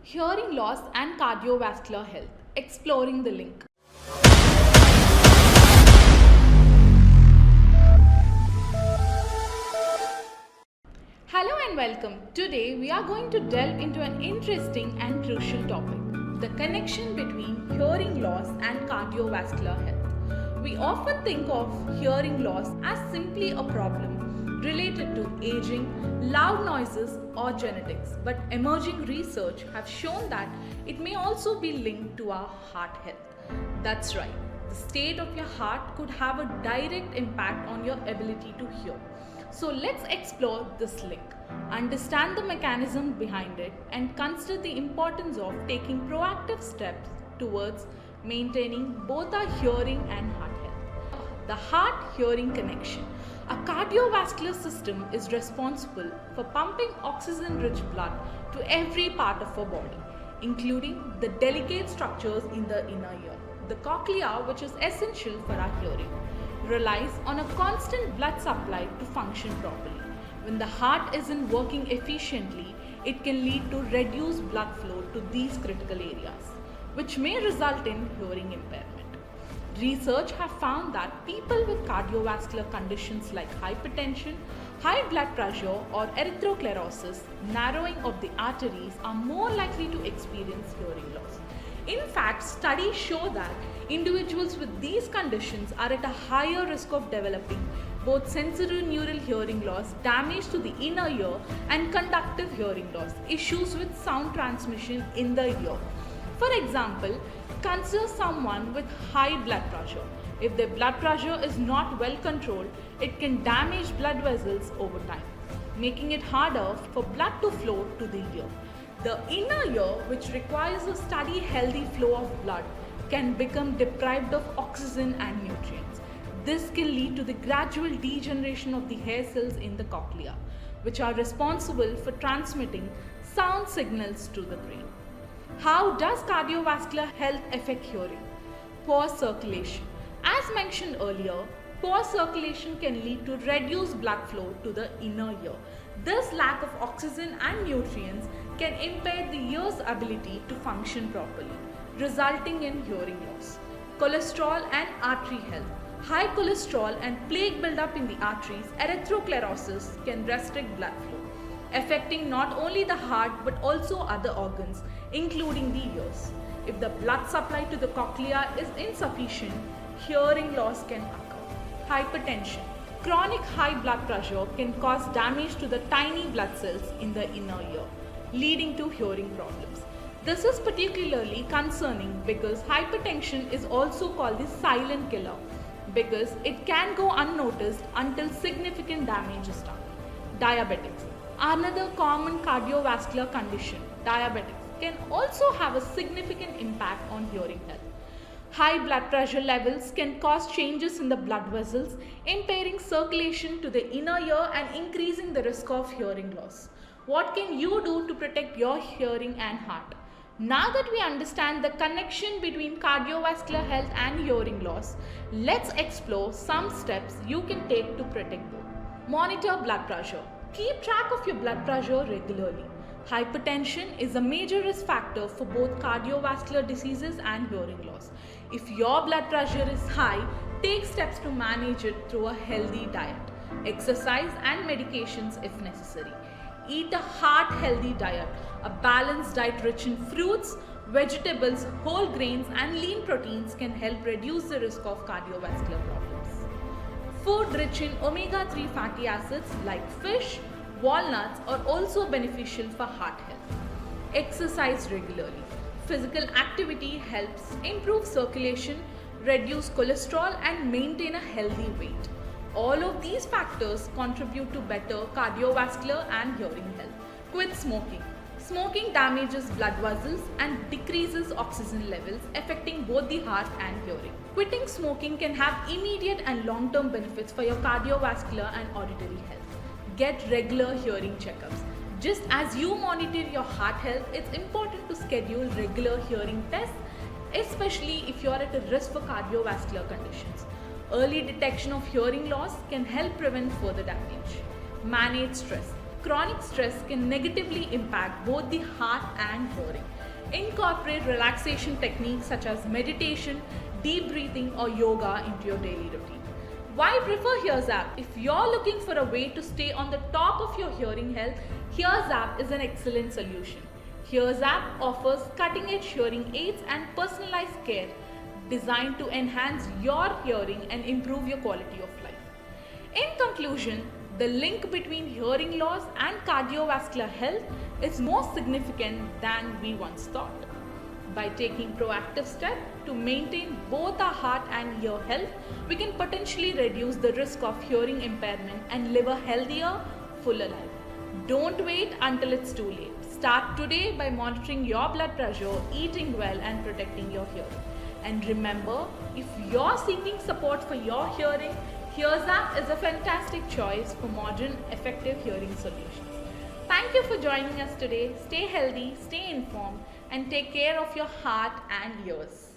Hearing loss and cardiovascular health, exploring the link. Hello and welcome. Today we are going to delve into an interesting and crucial topic, the connection between hearing loss and cardiovascular health. We often think of hearing loss as simply a problem related to aging, loud noises, or genetics, but emerging research have shown that it may also be linked to our heart health. That's right, the state of your heart could have a direct impact on your ability to hear. So let's explore this link, understand the mechanism behind it, and consider the importance of taking proactive steps towards maintaining both our hearing and heart health. The heart-hearing connection. Our cardiovascular system is responsible for pumping oxygen-rich blood to every part of our body, including the delicate structures in the inner ear. The cochlea, which is essential for our hearing, relies on a constant blood supply to function properly. When the heart isn't working efficiently, it can lead to reduced blood flow to these critical areas, which may result in hearing impairment. Research have found that people with cardiovascular conditions like hypertension, high blood pressure, or atherosclerosis, narrowing of the arteries, are more likely to experience hearing loss. In fact, studies show that individuals with these conditions are at a higher risk of developing both sensorineural hearing loss, damage to the inner ear, and conductive hearing loss, issues with sound transmission in the ear. For example, consider someone with high blood pressure. If their blood pressure is not well controlled, it can damage blood vessels over time, making it harder for blood to flow to the ear. The inner ear, which requires a steady, healthy flow of blood, can become deprived of oxygen and nutrients. This can lead to the gradual degeneration of the hair cells in the cochlea, which are responsible for transmitting sound signals to the brain. How does cardiovascular health affect hearing? Poor circulation. As mentioned earlier, poor circulation can lead to reduced blood flow to the inner ear. This lack of oxygen and nutrients can impair the ear's ability to function properly, resulting in hearing loss. Cholesterol and artery health. High cholesterol and plaque buildup in the arteries, atherosclerosis, can restrict blood flow, affecting not only the heart but also other organs, including the ears. If the blood supply to the cochlea is insufficient, hearing loss can occur. Hypertension. Chronic high blood pressure can cause damage to the tiny blood cells in the inner ear, leading to hearing problems. This is particularly concerning because hypertension is also called the silent killer, because it can go unnoticed until significant damage is done. Diabetics. Another common cardiovascular condition, diabetes, can also have a significant impact on hearing health. High blood pressure levels can cause changes in the blood vessels, impairing circulation to the inner ear and increasing the risk of hearing loss. What can you do to protect your hearing and heart? Now that we understand the connection between cardiovascular health and hearing loss, let's explore some steps you can take to protect both. Monitor blood pressure. Keep track of your blood pressure regularly. Hypertension is a major risk factor for both cardiovascular diseases and hearing loss. If your blood pressure is high, take steps to manage it through a healthy diet, exercise, and medications if necessary. Eat a heart-healthy diet, a balanced diet rich in fruits, vegetables, whole grains, and lean proteins can help reduce the risk of cardiovascular problems. Food rich in omega-3 fatty acids like fish, walnuts are also beneficial for heart health. Exercise regularly. Physical activity helps improve circulation, reduce cholesterol, and maintain a healthy weight. All of these factors contribute to better cardiovascular and hearing health. Quit smoking. Smoking damages blood vessels and decreases oxygen levels, affecting both the heart and hearing. Quitting smoking can have immediate and long-term benefits for your cardiovascular and auditory health. Get regular hearing checkups. Just as you monitor your heart health, it's important to schedule regular hearing tests, especially if you're at a risk for cardiovascular conditions. Early detection of hearing loss can help prevent further damage. Manage stress. chronic stress can negatively impact both the heart and hearing. Incorporate relaxation techniques such as meditation, deep breathing, or yoga into your daily routine. Why prefer Hears App? If you're looking for a way to stay on the top of your hearing health, Hears App is an excellent solution. Hears App offers cutting-edge hearing aids and personalized care designed to enhance your hearing and improve your quality of life. In conclusion, the link between hearing loss and cardiovascular health is more significant than we once thought. By taking proactive steps to maintain both our heart and ear health, we can potentially reduce the risk of hearing impairment and live a healthier, fuller life. Don't wait until it's too late. Start today by monitoring your blood pressure, eating well, and protecting your hearing. And remember, if you're seeking support for your hearing, Hears App is a fantastic choice for modern, effective hearing solutions. Thank you for joining us today. Stay healthy, stay informed, and take care of your heart and ears.